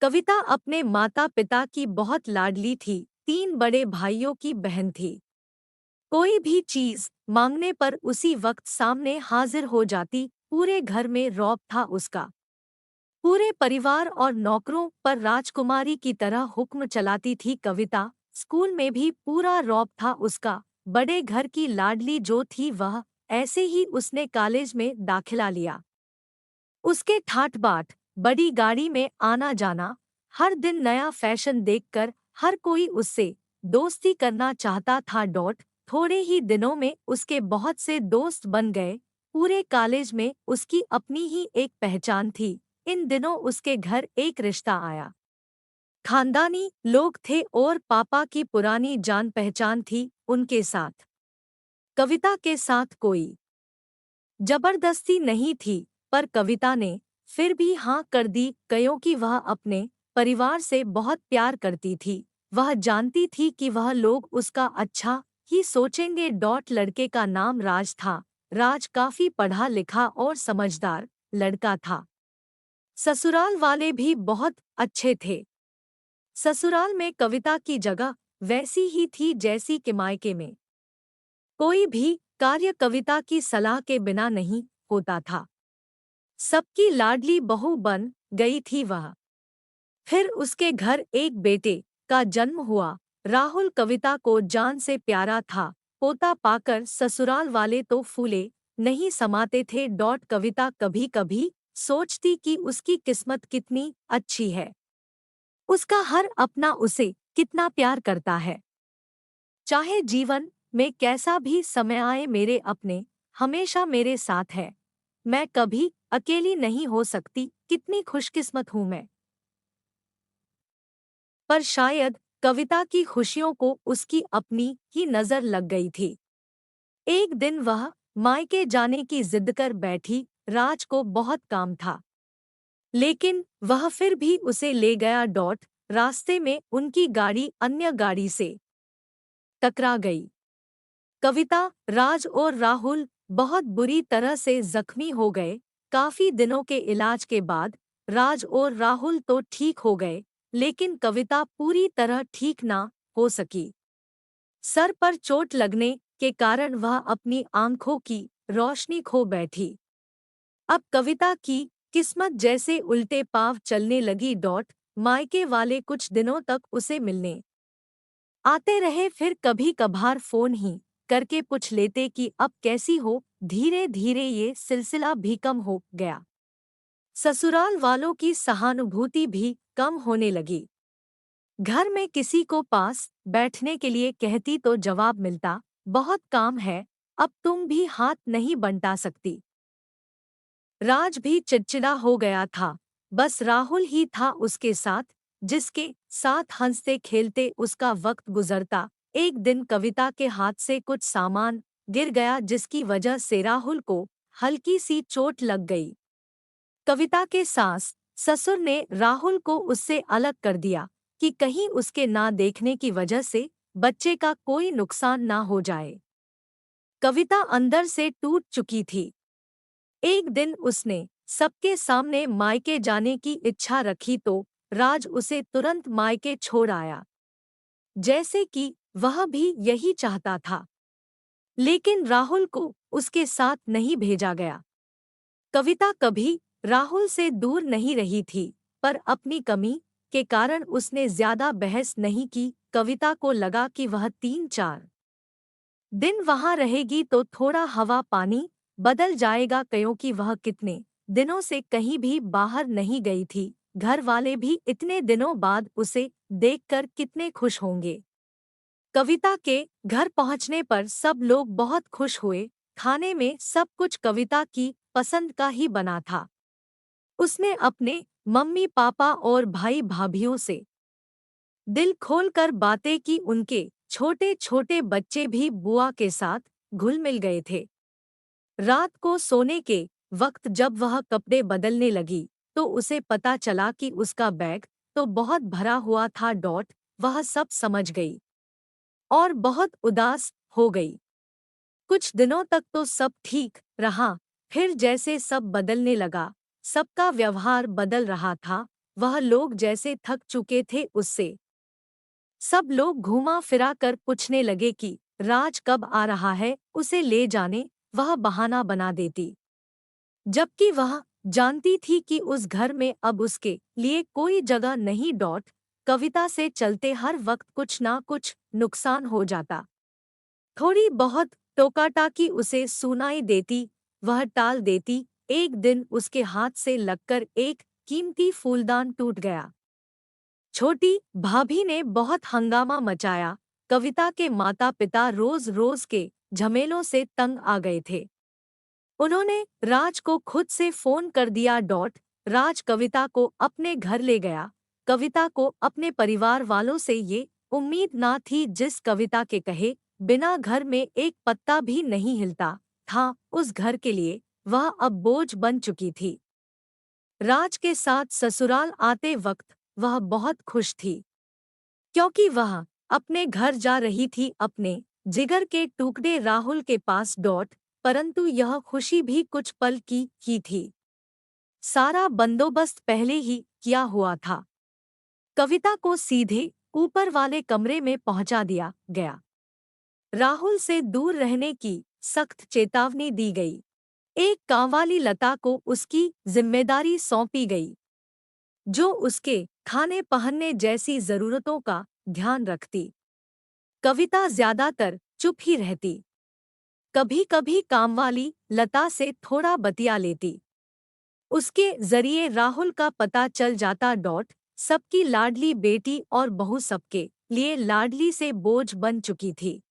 कविता अपने माता पिता की बहुत लाडली थी। 3 बड़े भाइयों की बहन थी। कोई भी चीज मांगने पर उसी वक्त सामने हाजिर हो जाती। पूरे घर में रौब था उसका। पूरे परिवार और नौकरों पर राजकुमारी की तरह हुक्म चलाती थी कविता। स्कूल में भी पूरा रौब था उसका। बड़े घर की लाडली जो थी वह, ऐसे ही उसने कॉलेज में दाखिला लिया। उसके ठाट बाट, बड़ी गाड़ी में आना जाना, हर दिन नया फैशन देखकर हर कोई उससे दोस्ती करना चाहता था। थोड़े ही दिनों में उसके बहुत से दोस्त बन गए। पूरे कॉलेज में उसकी अपनी ही एक पहचान थी। इन दिनों उसके घर एक रिश्ता आया। खानदानी लोग थे और पापा की पुरानी जान पहचान थी उनके साथ। कविता के साथ कोई जबरदस्ती नहीं थी, पर कविता ने फिर भी हाँ कर दी क्योंकि वह अपने परिवार से बहुत प्यार करती थी। वह जानती थी कि वह लोग उसका अच्छा ही सोचेंगे। लड़के का नाम राज था। राज काफी पढ़ा लिखा और समझदार लड़का था। ससुराल वाले भी बहुत अच्छे थे। ससुराल में कविता की जगह वैसी ही थी जैसी कि मायके में। कोई भी कार्य कविता की सलाह के बिना नहीं होता था। सबकी लाडली बहू बन गई थी वह। फिर उसके घर एक बेटे का जन्म हुआ। राहुल कविता को जान से प्यारा था। पोता पाकर ससुराल वाले तो फूले नहीं समाते थे। कविता कभी कभी सोचती कि उसकी किस्मत कितनी अच्छी है। उसका हर अपना उसे कितना प्यार करता है। चाहे जीवन में कैसा भी समय आए, मेरे अपने हमेशा मेरे साथ है। मैं कभी अकेली नहीं हो सकती। कितनी खुशकिस्मत हूं मैं। पर शायद कविता की खुशियों को उसकी अपनी ही नजर लग गई थी। एक दिन वह मायके जाने की जिद कर बैठी। राज को बहुत काम था, लेकिन वह फिर भी उसे ले गया। रास्ते में उनकी गाड़ी अन्य गाड़ी से टकरा गई। कविता, राज और राहुल बहुत बुरी तरह से जख्मी हो गए। काफी दिनों के इलाज के बाद राज और राहुल तो ठीक हो गए, लेकिन कविता पूरी तरह ठीक ना हो सकी। सर पर चोट लगने के कारण वह अपनी आंखों की रोशनी खो बैठी। अब कविता की किस्मत जैसे उल्टे पांव चलने लगी। मायके वाले कुछ दिनों तक उसे मिलने आते रहे, फिर कभी कभार फोन ही करके पूछ लेते कि अब कैसी हो। धीरे धीरे ये सिलसिला भी कम हो गया। ससुराल वालों की सहानुभूति भी कम होने लगी। घर में किसी को पास बैठने के लिए कहती तो जवाब मिलता, बहुत काम है, अब तुम भी हाथ नहीं बंटा सकती। राज भी चिड़चिड़ा हो गया था। बस राहुल ही था उसके साथ, जिसके साथ हंसते खेलते उसका वक्त गुजरता। एक दिन कविता के हाथ से कुछ सामान गिर गया, जिसकी वजह से राहुल को हल्की सी चोट लग गई। कविता के सास ससुर ने राहुल को उससे अलग कर दिया कि कहीं उसके ना देखने की वजह से बच्चे का कोई नुकसान ना हो जाए। कविता अंदर से टूट चुकी थी। एक दिन उसने सबके सामने मायके जाने की इच्छा रखी तो राज उसे तुरंत मायके छोड़ आया, जैसे कि वह भी यही चाहता था। लेकिन राहुल को उसके साथ नहीं भेजा गया। कविता कभी राहुल से दूर नहीं रही थी, पर अपनी कमी के कारण उसने ज्यादा बहस नहीं की। कविता को लगा कि वह 3-4 दिन वहां रहेगी तो थोड़ा हवा पानी बदल जाएगा, क्योंकि वह कितने दिनों से कहीं भी बाहर नहीं गई थी। घर वाले भी इतने दिनों बाद उसे देखकर कितने खुश होंगे। कविता के घर पहुंचने पर सब लोग बहुत खुश हुए। खाने में सब कुछ कविता की पसंद का ही बना था। उसने अपने मम्मी पापा और भाई भाभीियों से दिल खोलकर बातें की। उनके छोटे छोटे बच्चे भी बुआ के साथ घुल मिल गए थे। रात को सोने के वक्त जब वह कपड़े बदलने लगी, तो उसे पता चला कि उसका बैग तो बहुत भरा हुआ था। वह सब समझ गई और बहुत उदास हो गई। कुछ दिनों तक तो सब ठीक रहा, फिर जैसे सब बदलने लगा, सबका व्यवहार बदल रहा था। वह लोग जैसे थक चुके थे उससे। सब लोग घूमा फिरा कर पूछने लगे कि राज कब आ रहा है, उसे ले जाने। वह बहाना बना देती, जबकि वह जानती थी कि उस घर में अब उसके लिए कोई जगह नहीं। कविता से चलते हर वक्त कुछ ना कुछ नुकसान हो जाता। थोड़ी बहुत टोकाटाकी उसे सुनाई देती, वह टाल देती। एक दिन उसके हाथ से लगकर एक कीमती फूलदान टूट गया। छोटी भाभी ने बहुत हंगामा मचाया। कविता के माता पिता रोज रोज के झमेलों से तंग आ गए थे। उन्होंने राज को खुद से फोन कर दिया। राज कविता को अपने घर ले गया। कविता को अपने परिवार वालों से ये उम्मीद ना थी, जिस कविता के कहे बिना घर में एक पत्ता भी नहीं हिलता था, उस घर के लिए वह अब बोझ बन चुकी थी। राज के साथ ससुराल आते वक्त वह बहुत खुश थी, क्योंकि वह अपने घर जा रही थी, अपने जिगर के टुकड़े राहुल के पास। परंतु यह खुशी भी कुछ पल की ही थी। सारा बंदोबस्त पहले ही किया हुआ था। कविता को सीधे ऊपर वाले कमरे में पहुंचा दिया गया। राहुल से दूर रहने की सख्त चेतावनी दी गई। एक कांवाली लता को उसकी जिम्मेदारी सौंपी गई, जो उसके खाने पहनने जैसी जरूरतों का ध्यान रखती। कविता ज्यादातर चुप ही रहती, कभी कभी कामवाली लता से थोड़ा बतिया लेती। उसके जरिए राहुल का पता चल जाता। सबकी लाडली बेटी और बहू सबके लिए लाडली से बोझ बन चुकी थी।